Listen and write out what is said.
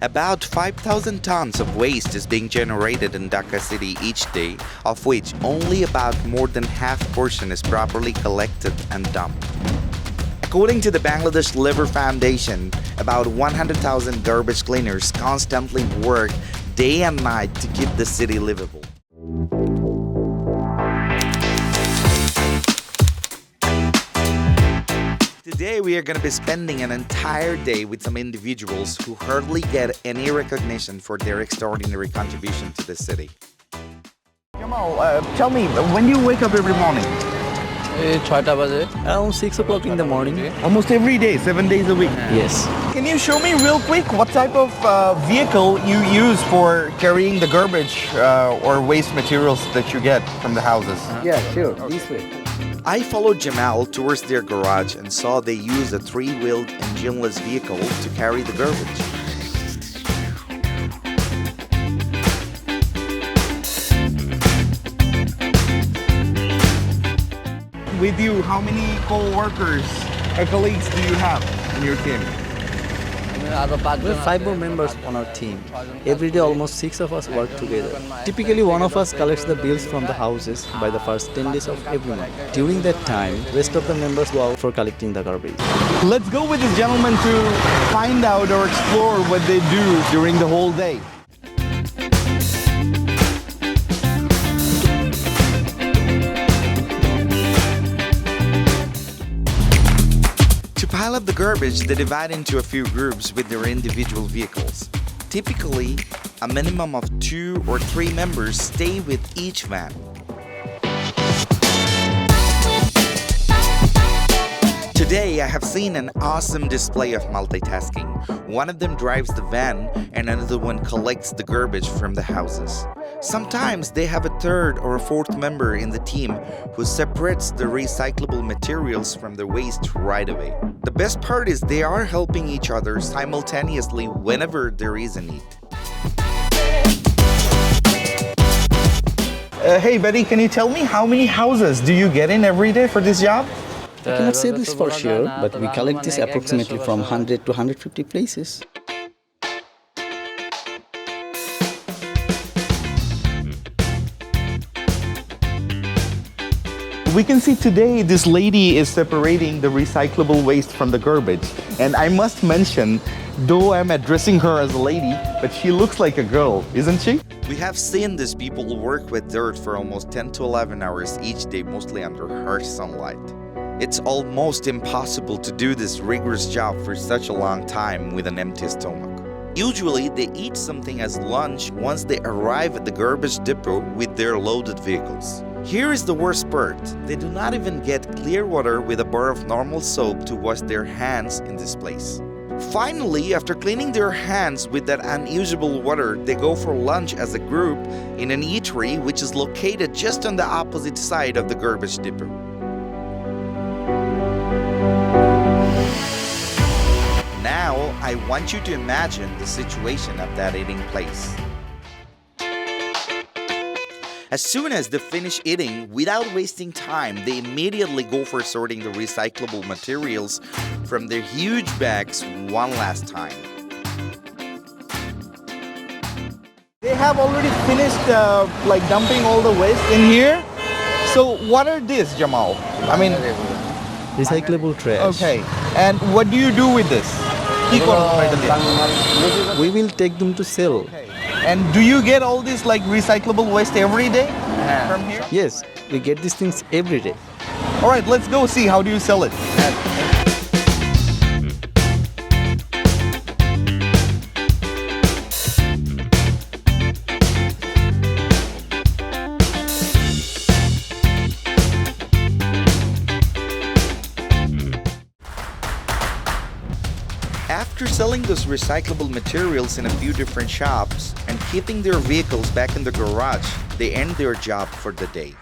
About 5,000 tons of waste is being generated in Dhaka city each day, of which only about more than half portion is properly collected and dumped. According to the Bangladesh Liver Foundation, about 100,000 garbage cleaners constantly work day and night to keep the city livable. Today we are going to be spending an entire day with some individuals who hardly get any recognition for their extraordinary contribution to the city. Jamal, tell me, when do you wake up every morning? 6টা বাজে around 6 o'clock in the morning. Almost every day, 7 days a week? Yes. Can you show me real quick what type of vehicle you use for carrying the garbage or waste materials that you get from the houses? Yeah, sure. This way. I followed Jamal towards their garage and saw they use a 3-wheeled engineless vehicle to carry the garbage. With you, how many co-workers or colleagues do you have in your team? We have 5 more members on our team. Every day almost 6 of us work together. Typically one of us collects the bills from the houses by the first 10 days of every month. During that time, rest of the members go out for collecting the garbage. Let's go with this gentleman to find out or explore what they do during the whole day. To pile up the garbage, they divide into a few groups with their individual vehicles. Typically, a minimum of 2 or 3 members stay with each van. Today, I have seen an awesome display of multitasking. One of them drives the van and another one collects the garbage from the houses. Sometimes they have a 3rd or a 4th member in the team who separates the recyclable materials from the waste right away. The best part is they are helping each other simultaneously whenever there is a need. Hey buddy, can you tell me how many houses do you get in every day for this job? I cannot say this for sure, but we collect this approximately from 100 to 150 places. We can see today this lady is separating the recyclable waste from the garbage. And I must mention, though I'm addressing her as a lady, but she looks like a girl, isn't she? We have seen these people work with dirt for almost 10 to 11 hours each day, mostly under harsh sunlight. It's almost impossible to do this rigorous job for such a long time with an empty stomach. Usually, they eat something as lunch once they arrive at the garbage depot with their loaded vehicles. Here is the worst part. They do not even get clear water with a bar of normal soap to wash their hands in this place. Finally, after cleaning their hands with that unusable water, they go for lunch as a group in an eatery which is located just on the opposite side of the garbage depot. Now, I want you to imagine the situation of that eating place. As soon as they finish eating, without wasting time, they immediately go for sorting the recyclable materials from their huge bags one last time. They have already finished dumping all the waste in here. So what are these, Jamal? I mean, Recyclable trash. okay. And what do you do with this? We will take them to sell. Okay. And do you get all this recyclable waste every day from here? Yes, we get these things every day. All right, let's go see how do you sell it. After selling those recyclable materials in a few different shops and keeping their vehicles back in the garage, they end their job for the day.